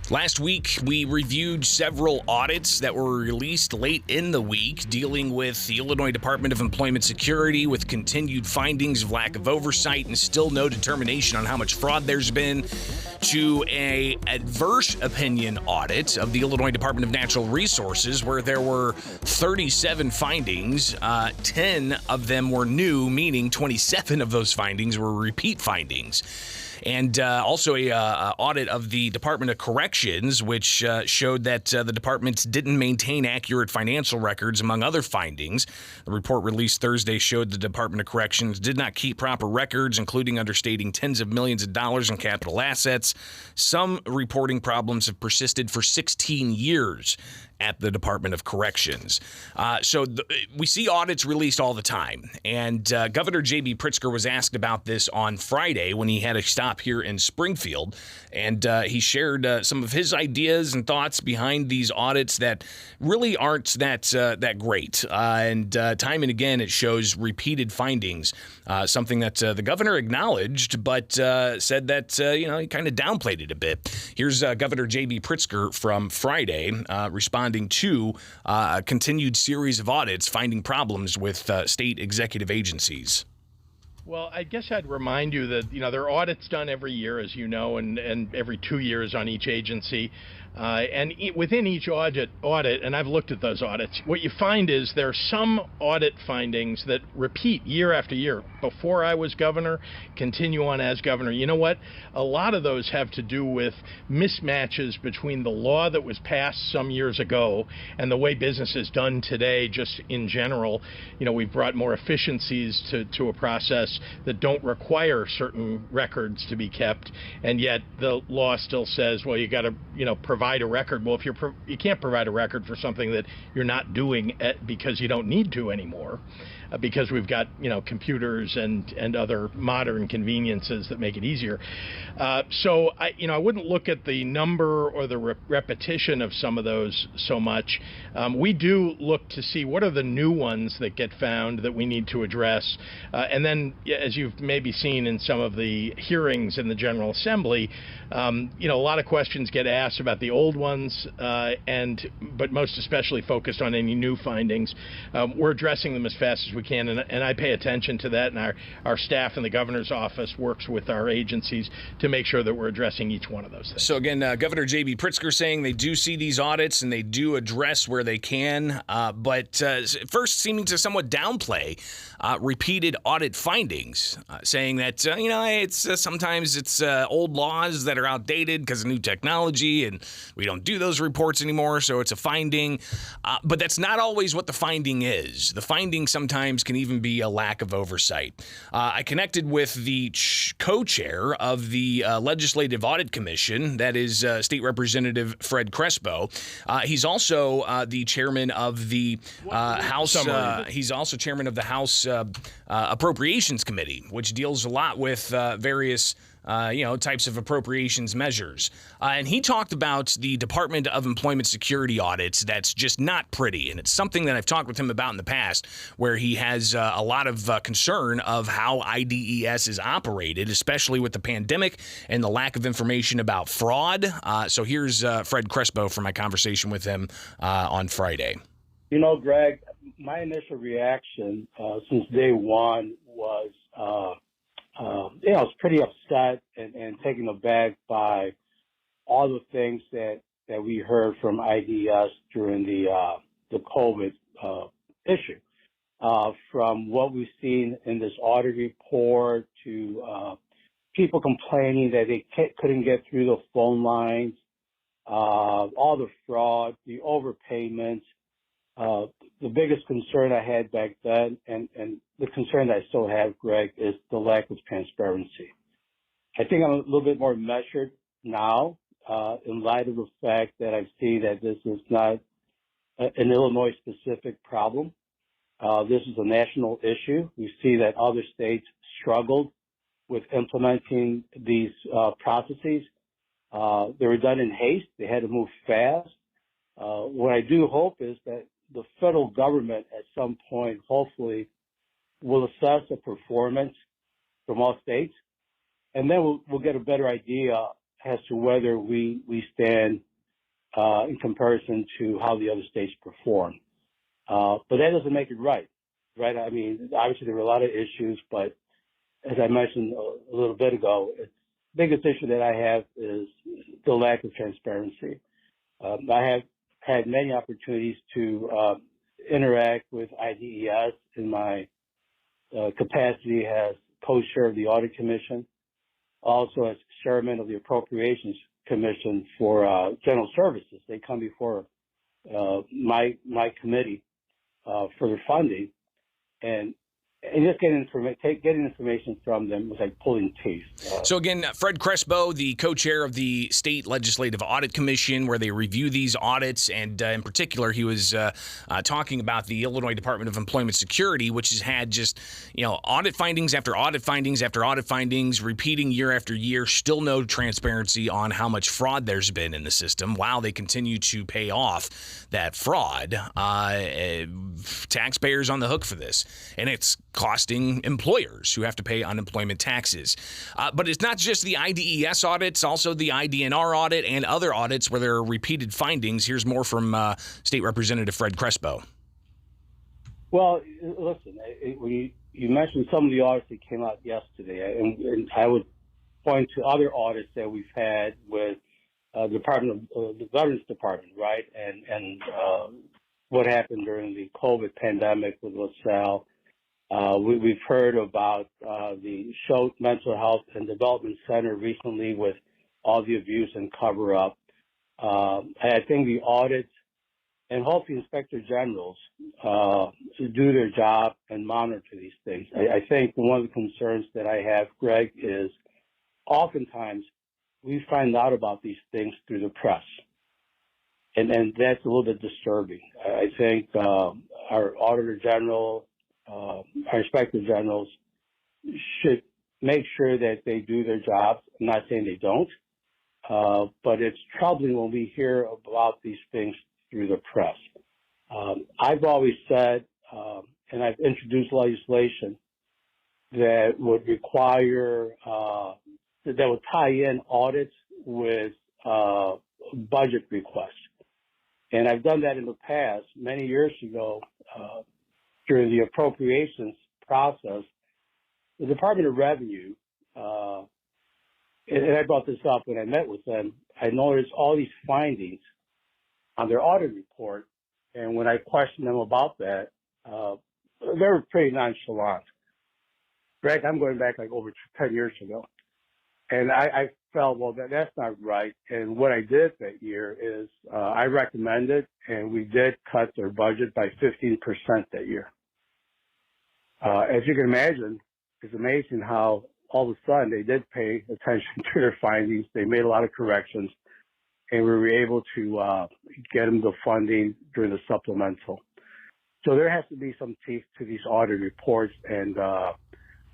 Last week, we reviewed several audits that were released late in the week dealing with the Illinois Department of Employment Security with continued findings of lack of oversight and still no determination on how much fraud there's been, to an adverse opinion audit of the Illinois Department of Natural Resources where there were 37 findings. 10 of them were new, meaning 27 of those findings were repeat findings. And also a audit of the Department of Corrections, which showed that the department didn't maintain accurate financial records, among other findings. The report released Thursday showed the Department of Corrections did not keep proper records, including understating tens of millions of dollars in capital assets. Some reporting problems have persisted for 16 years at the Department of Corrections. We see audits released all the time. And Governor J.B. Pritzker was asked about this on Friday when he had a stop here in Springfield. And he shared some of his ideas and thoughts behind these audits that really aren't that great. And time and again, it shows repeated findings, something that the governor acknowledged, but said that, he kind of downplayed it a bit. Here's Governor J.B. Pritzker from Friday responding to a continued series of audits finding problems with state executive agencies. Well, I guess I'd remind you that, there are audits done every year, as you know, and every 2 years on each agency. Within each audit, and I've looked at those audits, what you find is there are some audit findings that repeat year after year. Before I was governor, continue on as governor. You know what? A lot of those have to do with mismatches between the law that was passed some years ago and the way business is done today, just in general. We've brought more efficiencies to a process that don't require certain records to be kept, and yet the law still says, well, you got to, provide a record. Well, if you can't provide a record for something that you're not doing because you don't need to anymore, because we've got computers and other modern conveniences that make it easier. So I wouldn't look at the number or the repetition of some of those so much. We do look to see what are the new ones that get found that we need to address, and then, as you've maybe seen in some of the hearings in the General Assembly, a lot of questions get asked about the old ones, but most especially focused on any new findings. We're addressing them as fast as we can, and I pay attention to that, and our staff in the governor's office works with our agencies to make sure that we're addressing each one of those things. So again, Governor J.B. Pritzker saying they do see these audits and they do address where they can, but first seeming to somewhat downplay repeated audit findings, saying that, it's sometimes it's old laws that are outdated because of new technology and we don't do those reports anymore, so it's a finding. But that's not always what the finding is. The finding sometimes can even be a lack of oversight. I connected with the co-chair of the Legislative Audit Commission, that is State Representative Fred Crespo. He's also the chairman of the House. He's also chairman of the House Appropriations Committee, which deals a lot with various types of appropriations measures. And he talked about the Department of Employment Security audits that's just not pretty. And it's something that I've talked with him about in the past, where he has a lot of concern of how IDES is operated, especially with the pandemic and the lack of information about fraud. So here's Fred Crespo from my conversation with him on Friday. Greg, my initial reaction since day one was I was pretty upset and taken aback by all the things that we heard from IDS during the COVID issue. From what we've seen in this audit report to people complaining that they couldn't get through the phone lines, all the fraud, the overpayments. The biggest concern I had back then, and the concern that I still have, Greg, is the lack of transparency. I think I'm a little bit more measured now, in light of the fact that I see that this is not an Illinois-specific problem. This is a national issue. We see that other states struggled with implementing these processes. They were done in haste. They had to move fast. What I do hope is that the federal government at some point, hopefully, will assess the performance from all states, and then we'll get a better idea as to whether we stand in comparison to how the other states perform. But that doesn't make it right. I mean, obviously there were a lot of issues, but as I mentioned a little bit ago, the biggest issue that I have is the lack of transparency. I have had many opportunities to interact with IDES in my capacity as co-chair of the Audit Commission, also as chairman of the Appropriations Commission for General Services. They come before my committee for their funding, and just getting information from them was like pulling teeth. So again, Fred Crespo, the co-chair of the State Legislative Audit Commission, where they review these audits, and in particular, he was talking about the Illinois Department of Employment Security, which has had just audit findings after audit findings after audit findings, repeating year after year. Still no transparency on how much fraud there's been in the system, while they continue to pay off that fraud. Taxpayers on the hook for this, and it's costing employers who have to pay unemployment taxes. But it's not just the IDES audits, also the IDNR audit and other audits where there are repeated findings. Here's more from State Representative Fred Crespo. Well, listen, when you mentioned some of the audits that came out yesterday, and I would point to other audits that we've had with the Veterans Department, right, and what happened during the COVID pandemic with LaSalle. We've heard about the Schultz Mental Health and Development Center recently with all the abuse and cover-up. I think the audits and hopefully inspector generals do their job and monitor these things. I think one of the concerns that I have, Greg, is oftentimes we find out about these things through the press. And that's a little bit disturbing. I think our Auditor General, our Inspector Generals should make sure that they do their jobs. I'm not saying they don't, but it's troubling when we hear about these things through the press. I've always said, and I've introduced legislation that would require, that would tie in audits with budget requests. And I've done that in the past. Many years ago, during the appropriations process, the Department of Revenue, and I brought this up when I met with them, I noticed all these findings on their audit report. And when I questioned them about that, they were pretty nonchalant. Greg, I'm going back like over 10 years ago. And I felt, well, that's not right. And what I did that year is I recommended, and we did cut their budget by 15% that year. As you can imagine, it's amazing how all of a sudden they did pay attention to their findings. They made a lot of corrections, and we were able to get them the funding during the supplemental. So there has to be some teeth to these audit reports, and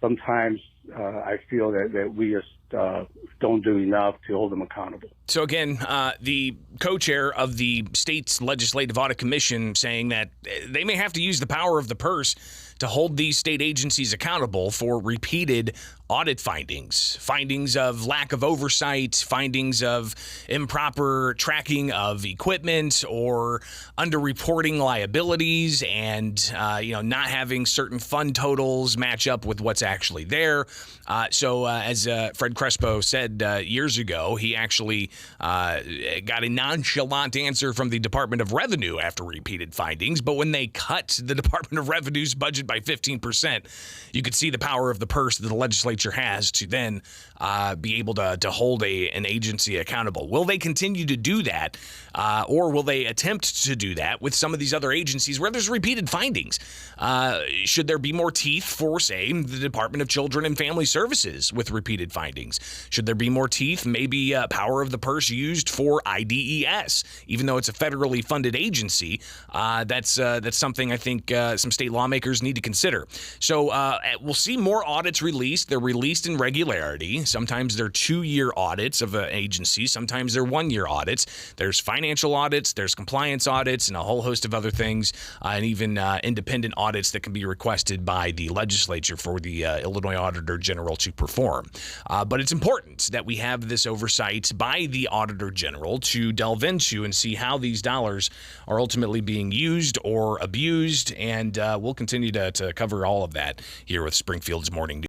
sometimes I feel that we just don't do enough to hold them accountable. So again, the co-chair of the state's Legislative Audit Commission saying that they may have to use the power of the purse to hold these state agencies accountable for repeated audit findings of lack of oversight, findings of improper tracking of equipment or underreporting liabilities, and not having certain fund totals match up with what's actually there. So as Fred Crespo said years ago, he actually got a nonchalant answer from the Department of Revenue after repeated findings. But when they cut the Department of Revenue's budget by 15%, you could see the power of the purse that the legislature has to then be able to hold an agency accountable. Will they continue to do that, or will they attempt to do that with some of these other agencies where there's repeated findings? Should there be more teeth for, say, the Department of Children and Family Services with repeated findings? Should there be more teeth, maybe power of the purse used for IDES, even though it's a federally funded agency? That's something I think some state lawmakers need to consider. So we'll see more audits released. They're released in regularity. Sometimes they're 2-year audits of an agency. Sometimes they're 1-year audits. There's financial audits, there's compliance audits, and a whole host of other things, and even independent audits that can be requested by the legislature for the Illinois Auditor Auditor General to perform. But it's important that we have this oversight by the Auditor General to delve into and see how these dollars are ultimately being used or abused, and we'll continue to cover all of that here with Springfield's Morning News.